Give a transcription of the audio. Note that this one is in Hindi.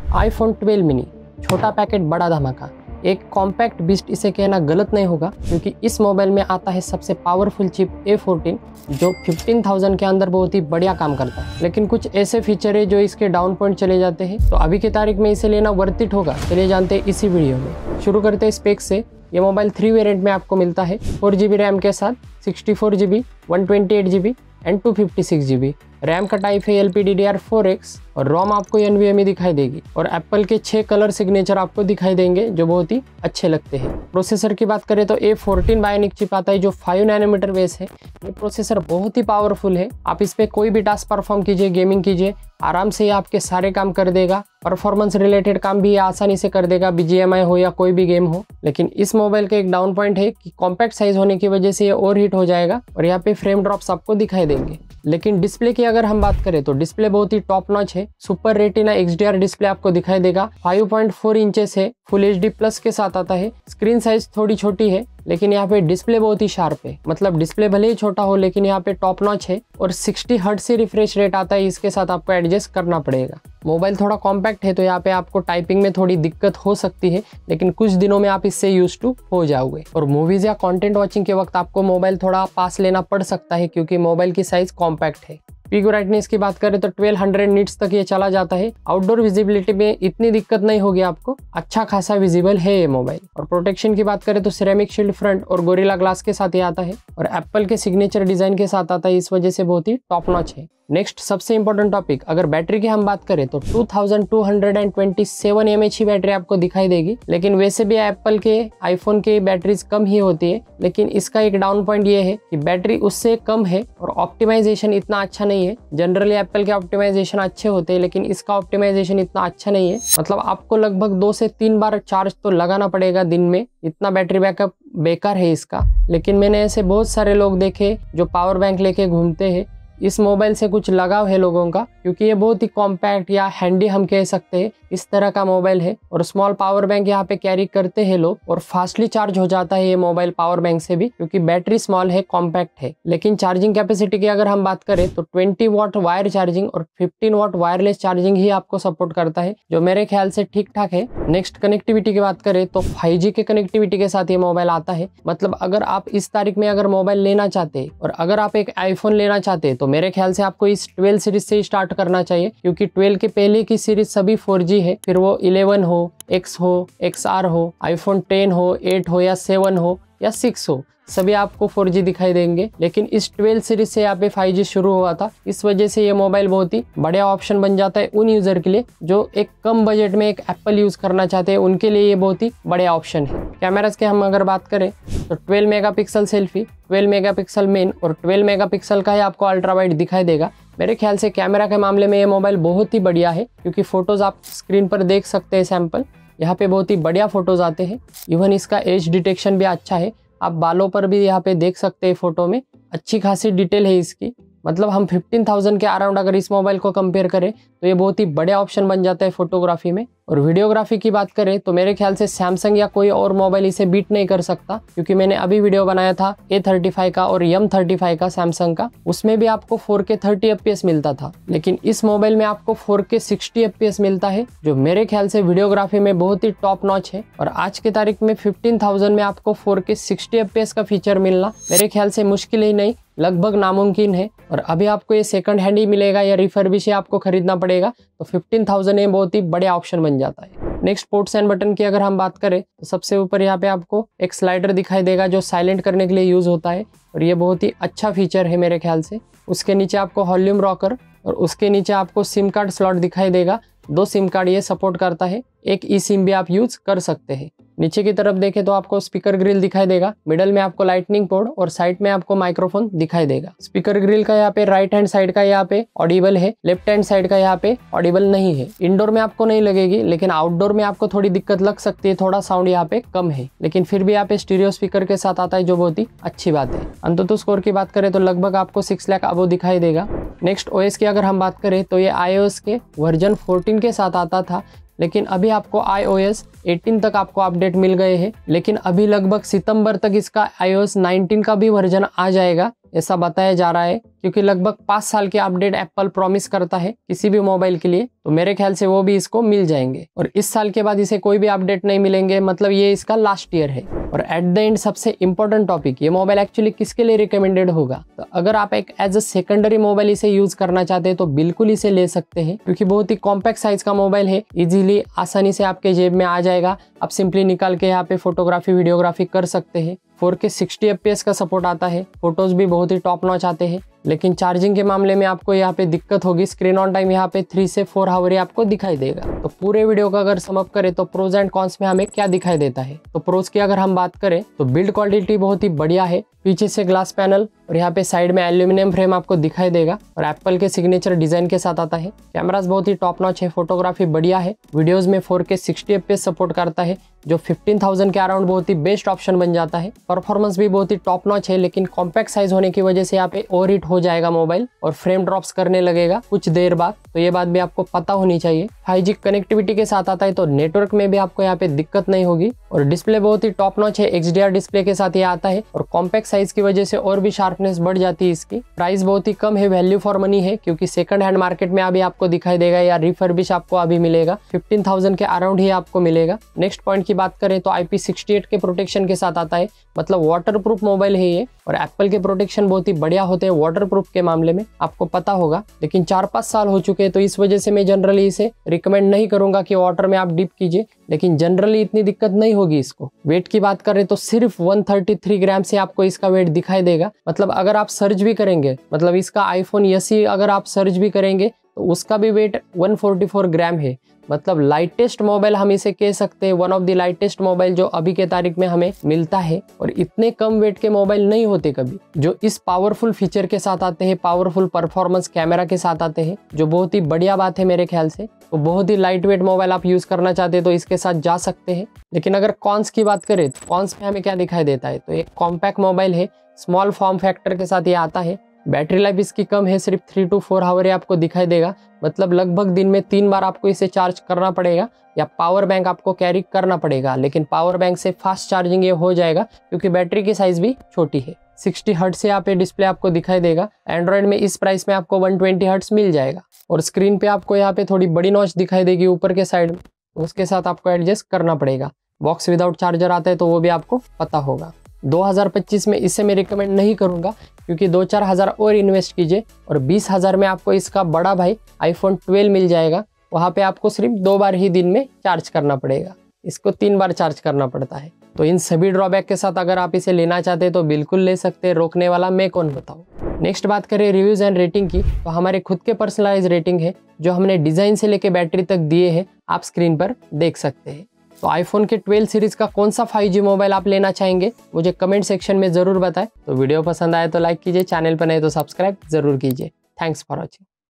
iPhone 12 मिनी, छोटा पैकेट बड़ा धमाका। एक कॉम्पैक्ट बीस्ट इसे कहना गलत नहीं होगा, क्योंकि इस मोबाइल में आता है सबसे पावरफुल चिप A14 जो 15,000 के अंदर बहुत ही बढ़िया काम करता है। लेकिन कुछ ऐसे फीचर है जो इसके डाउन पॉइंट चले जाते हैं, तो अभी की तारीख में इसे लेना वर्थ इट होगा, चलिए जानते हैं इसी वीडियो में। शुरू करते हैं स्पेक्स से। ये मोबाइल 3 वेरिएंट में आपको मिलता है, 4GB रैम के साथ 64GB, 128GB and 256GB। RAM का टाइप है LPDDR4X और रोम आपको NVMe दिखाई देगी और एप्पल के 6 कलर सिग्नेचर आपको दिखाई देंगे जो बहुत ही अच्छे लगते हैं। प्रोसेसर की बात करें तो A14 बायोनिक चिप आता है जो 5 नैनोमीटर बेस है। ये प्रोसेसर बहुत ही पावरफुल है। आप इस पे कोई भी टास्क परफॉर्म कीजिए, गेमिंग कीजिए, आराम से ये आपके सारे काम कर देगा। परफॉर्मेंस रिलेटेड काम भी ये आसानी से कर देगा, BGMI हो या कोई भी गेम हो। लेकिन इस मोबाइल का एक डाउन पॉइंट है कि कॉम्पैक्ट साइज होने की वजह से ये ओवर हीट हो जाएगा और यहाँ पे फ्रेम ड्रॉप्स आपको दिखाई देंगे। लेकिन डिस्प्ले की अगर हम बात करें तो डिस्प्ले बहुत ही टॉप नॉच है। सुपर रेटिना XDR डिस्प्ले आपको दिखाई देगा। 5.4 इंचेस है, फुल HD प्लस के साथ आता है। स्क्रीन साइज थोड़ी छोटी है, लेकिन यहाँ पे डिस्प्ले बहुत ही शार्प है। मतलब डिस्प्ले भले ही छोटा हो लेकिन यहाँ पे टॉप नॉच है और 60 हर्ट्ज से रिफ्रेश रेट आता है, इसके साथ आपको एडजस्ट करना पड़ेगा। मोबाइल थोड़ा कॉम्पैक्ट है तो यहाँ पे आपको टाइपिंग में थोड़ी दिक्कत हो सकती है, लेकिन कुछ दिनों में आप इससे यूज टू हो जाओगे। और मूवीज या कंटेंट वॉचिंग के वक्त आपको मोबाइल थोड़ा पास लेना पड़ सकता है, क्योंकि मोबाइल की साइज कॉम्पैक्ट है। पीक ब्राइटनेस की बात करें तो 1200 निट्स तक ये चला जाता है। आउटडोर विजिबिलिटी में इतनी दिक्कत नहीं होगी आपको, अच्छा खासा विजिबल है ये मोबाइल। और प्रोटेक्शन की बात करें तो सिरेमिक शील्ड फ्रंट और गोरिल्ला ग्लास के साथ ये आता है और एप्पल के सिग्नेचर डिजाइन के साथ आता है, इस वजह से बहुत ही टॉप नॉच है। नेक्स्ट सबसे इंपॉर्टेंट टॉपिक, अगर बैटरी की हम बात करें तो 2227 mAh की बैटरी आपको दिखाई देगी। लेकिन वैसे भी एप्पल के आईफोन के बैटरीज कम ही होती है, लेकिन इसका एक डाउन पॉइंट ये है कि बैटरी उससे कम है और ऑप्टिमाइजेशन इतना अच्छा नहीं है। जनरली एप्पल के ऑप्टिमाइजेशन अच्छे होते हैं, लेकिन इसका ऑप्टिमाइजेशन इतना अच्छा नहीं है। मतलब आपको लगभग 2 से 3 बार चार्ज तो लगाना पड़ेगा दिन में, इतना बैटरी बैकअप बेकार है इसका। लेकिन मैंने ऐसे बहुत सारे लोग देखे जो पावर बैंक लेके घूमते हैं। इस मोबाइल से कुछ लगाव है लोगों का, क्योंकि ये बहुत ही कॉम्पैक्ट या हैंडी हम कह सकते हैं, इस तरह का मोबाइल है। और स्मॉल पावर बैंक यहाँ पे कैरी करते हैं लोग और फास्टली चार्ज हो जाता है ये मोबाइल पावर बैंक से भी, क्योंकि बैटरी स्मॉल है, कॉम्पैक्ट है। लेकिन चार्जिंग कैपेसिटी की अगर हम बात करें तो 20 वाट वायर चार्जिंग और 15 वाट वायरलेस चार्जिंग ही आपको सपोर्ट करता है, जो मेरे ख्याल से ठीक ठाक है। नेक्स्ट कनेक्टिविटी की बात करें तो 5G के कनेक्टिविटी के साथ ये मोबाइल आता है। मतलब अगर आप इस तारीख में अगर मोबाइल लेना चाहते हैं और अगर आप एक आईफोन लेना चाहते हैं तो मेरे ख्याल से आपको इस 12 सीरीज से स्टार्ट करना चाहिए, क्योंकि 12 के पहले की सीरीज सभी 4G है। फिर वो 11 हो, X हो, XR हो, iPhone 10 हो, 8 हो या 7 हो या 6 हो, सभी आपको 4G दिखाई देंगे। लेकिन इस 12 सीरीज से यहाँ पे 5G शुरू हुआ था, इस वजह से ये मोबाइल बहुत ही बढ़िया ऑप्शन बन जाता है उन यूजर के लिए जो एक कम बजट में एक एप्पल यूज करना चाहते हैं, उनके लिए ये बहुत ही बढ़िया ऑप्शन है। कैमरास के हम अगर बात करें तो 12 मेगापिक्सल सेल्फी, 12 मेगापिक्सल मेन और 12 मेगापिक्सल का ही आपको अल्ट्रा वाइड दिखाई देगा। मेरे ख्याल से कैमरा के मामले में ये मोबाइल बहुत ही बढ़िया है, क्योंकि फोटोज आप स्क्रीन पर देख सकते हैं सैंपल, यहाँ पे बहुत ही बढ़िया फोटोज आते हैं। इवन इसका एज डिटेक्शन भी अच्छा है, आप बालों पर भी यहाँ पे देख सकते हैं फोटो में, अच्छी खासी डिटेल है इसकी। मतलब हम 15,000 के अराउंड अगर इस मोबाइल को कंपेयर करें तो ये बहुत ही बढ़िया ऑप्शन बन जाता है फोटोग्राफी में। और वीडियोग्राफी की बात करें तो मेरे ख्याल से सैमसंग या कोई और मोबाइल इसे बीट नहीं कर सकता, क्योंकि मैंने अभी वीडियो बनाया था A35 का और M35 का सैमसंग का, उसमें भी आपको 4K 30 FPS मिलता था। लेकिन इस मोबाइल में आपको 4K 60 FPS मिलता है, जो मेरे ख्याल से वीडियोग्राफी में बहुत ही टॉप नॉच है। और आज की तारीख में 15,000 में आपको 4K 60 FPS का फीचर मिलना मेरे ख्याल से मुश्किल ही नहीं, लगभग नामुमकिन है। और अभी आपको ये सेकंड हैंड ही मिलेगा या रिफर्बिश ही आपको खरीदना पड़ेगा, तो 15,000 में बहुत ही बढ़िया ऑप्शन बन जाता है। नेक्स्ट पोर्ट्स एंड बटन की अगर हम बात करें तो सबसे ऊपर यहाँ पे आपको एक स्लाइडर दिखाई देगा जो साइलेंट करने के लिए यूज होता है और ये बहुत ही अच्छा फीचर है मेरे ख्याल से। उसके नीचे आपको वॉल्यूम रॉकर और उसके नीचे आपको सिम कार्ड स्लॉट दिखाई देगा। 2 सिम कार्ड ये सपोर्ट करता है, एक ई सिम भी आप यूज कर सकते हैं। नीचे की तरफ देखें तो आपको स्पीकर ग्रिल दिखाई देगा, मिडल में आपको लाइटनिंग पोर्ट और साइड में आपको माइक्रोफोन दिखाई देगा। स्पीकर ग्रिल का यहाँ पे राइट हैंड साइड का यहाँ पे ऑडिबल है, लेफ्ट हैंड साइड का यहाँ पे ऑडिबल नहीं है। इंडोर में आपको नहीं लगेगी, लेकिन आउटडोर में आपको थोड़ी दिक्कत लग सकती है, थोड़ा साउंड यहाँ पे कम है, लेकिन फिर भी यहाँ पे स्टीरियो स्पीकर के साथ आता है, जो बहुत ही अच्छी बात है। अंततः स्कोर की बात करें तो लगभग आपको 6 लाख अबव दिखाई देगा। नेक्स्ट OS की अगर हम बात करें तो ये iOS के वर्जन 14 के साथ आता था, लेकिन अभी आपको iOS 18 तक आपको अपडेट मिल गए हैं। लेकिन अभी लगभग सितंबर तक इसका iOS 19 का भी वर्जन आ जाएगा, ऐसा बताया जा रहा है, क्योंकि लगभग 5 साल के अपडेट एप्पल प्रॉमिस करता है किसी भी मोबाइल के लिए, तो मेरे ख्याल से वो भी इसको मिल जाएंगे। और इस साल के बाद इसे कोई भी अपडेट नहीं मिलेंगे, मतलब ये इसका लास्ट ईयर है। और एट द एंड सबसे इंपॉर्टेंट टॉपिक, ये मोबाइल एक्चुअली किसके लिए रिकमेंडेड होगा? तो अगर आप एक एज अ सेकेंडरी मोबाइल इसे यूज करना चाहते हैं तो बिल्कुल इसे ले सकते हैं, क्योंकि बहुत ही कॉम्पैक्ट साइज का मोबाइल है, इजीली आसानी से आपके जेब में आ जाएगा। आप सिंपली निकाल के यहाँ पे फोटोग्राफी वीडियोग्राफी कर सकते हैं। 4K 60 FPS का सपोर्ट आता है, फोटोज भी बहुत ही टॉप नॉच आते हैं। लेकिन चार्जिंग के मामले में आपको यहाँ पे दिक्कत होगी। स्क्रीन ऑन टाइम यहाँ पे 3 से 4 आवर आपको दिखाई देगा। तो पूरे वीडियो का अगर समअप करें तो प्रोज एंड कॉन्स में हमें क्या दिखाई देता है? तो प्रोज की अगर हम बात करें तो बिल्ड क्वालिटी बहुत ही बढ़िया है, पीछे से ग्लास पैनल और यहाँ पे साइड में एल्यूमिनियम फ्रेम आपको दिखाई देगा और एप्पल के सिग्नेचर डिजाइन के साथ आता है। कैमरास बहुत ही टॉप नॉच है, फोटोग्राफी बढ़िया है, वीडियोस में 4K 60 FPS सपोर्ट करता है, जो 15,000 के अराउंड बहुत ही बेस्ट ऑप्शन बन जाता है। परफॉर्मेंस भी बहुत ही टॉप नॉच है, लेकिन कॉम्पैक्ट साइज होने की वजह से यहाँ पे ओवर हीट हो जाएगा मोबाइल और फ्रेम ड्रॉप्स करने लगेगा कुछ देर बाद, तो ये बात भी आपको पता होनी चाहिए। 5G कनेक्टिविटी के साथ आता है, तो नेटवर्क में भी आपको यहाँ पे दिक्कत नहीं होगी। और डिस्प्ले बहुत ही टॉप नॉच है, XDR डिस्प्ले के साथ ये आता है और कॉम्पैक्ट साइज की वजह से और भी शार्पनेस बढ़ जाती है इसकी। प्राइस बहुत ही कम है, वैल्यू फॉर मनी है, क्योंकि सेकंड हैंड मार्केट में अभी आपको दिखाई देगा या रिफर्बिश आपको अभी मिलेगा 15,000 के अराउंड ही आपको मिलेगा। नेक्स्ट पॉइंट की बात करें तो IP68 के प्रोटेक्शन के साथ आता है, मतलब वाटरप्रूफ मोबाइल है ये। और एप्पल के प्रोटेक्शन बहुत ही बढ़िया होते हैं वाटरप्रूफ के मामले में, आपको पता होगा। लेकिन 4-5 साल हो चुके हैं, तो इस वजह से मैं जनरली इसे रिकमेंड नहीं करूंगा कि वाटर में आप डिप कीजिए, लेकिन जनरली इतनी दिक्कत नहीं होगी इसको। वेट की बात करें तो सिर्फ 133 ग्राम से आपको इसका वेट दिखाई देगा। मतलब अगर आप सर्च भी करेंगे, मतलब इसका आईफोन SE अगर आप सर्च भी करेंगे तो उसका भी वेट 144 ग्राम है। मतलब लाइटेस्ट मोबाइल हम इसे कह सकते हैं, one of the lightest mobile जो अभी के तारीख में हमें मिलता है। और इतने कम वेट के मोबाइल नहीं होते कभी, जो इस पावरफुल फीचर के साथ आते हैं, पावरफुल परफॉर्मेंस कैमरा के साथ आते हैं, जो बहुत ही बढ़िया बात है मेरे ख्याल से। तो बहुत ही लाइट वेट मोबाइल आप यूज करना चाहते हैं तो इसके साथ जा सकते हैं। लेकिन अगर कॉन्स की बात करें तो कॉन्स में हमें क्या दिखाई देता है? तो एक कॉम्पैक्ट मोबाइल है, स्मॉल फॉर्म फैक्टर के साथ ये आता है। बैटरी लाइफ इसकी कम है, सिर्फ 3 to 4 आवर आपको दिखाई देगा। मतलब लगभग दिन में 3 बार आपको इसे चार्ज करना पड़ेगा या पावर बैंक आपको कैरी करना पड़ेगा। लेकिन पावर बैंक से फास्ट चार्जिंग ये हो जाएगा, क्योंकि बैटरी की साइज भी छोटी है। 60 हर्ट्ज से यहाँ पे डिस्प्ले आपको दिखाई देगा। एंड्रॉइड में इस प्राइस में आपको 120 हर्ट्ज मिल जाएगा। और स्क्रीन पे आपको यहाँ पे थोड़ी बड़ी नॉच दिखाई देगी ऊपर के साइड में, उसके साथ आपको एडजस्ट करना पड़ेगा। बॉक्स विदाउट चार्जर आता है तो वो भी आपको पता होगा। 2025 में इसे मैं रिकमेंड नहीं करूंगा, क्योंकि 2-4 हज़ार और इन्वेस्ट कीजिए और 20,000 में आपको इसका बड़ा भाई iPhone 12 मिल जाएगा। वहाँ पे आपको सिर्फ 2 बार ही दिन में चार्ज करना पड़ेगा, इसको 3 बार चार्ज करना पड़ता है। तो इन सभी ड्रॉबैक के साथ अगर आप इसे लेना चाहते हैं तो बिल्कुल ले सकते हैं, रोकने वाला मैं कौन बताऊँ। नेक्स्ट बात करें रिव्यूज एंड रेटिंग की, तो हमारे खुद के पर्सनलाइज रेटिंग है, जो हमने डिजाइन से लेके बैटरी तक दिए हैं, आप स्क्रीन पर देख सकते हैं। तो आईफोन के 12 सीरीज का कौन सा 5G मोबाइल आप लेना चाहेंगे मुझे कमेंट सेक्शन में जरूर बताएं। तो वीडियो पसंद आए तो लाइक कीजिए, चैनल पर नए तो सब्सक्राइब जरूर कीजिए। Thanks for watching.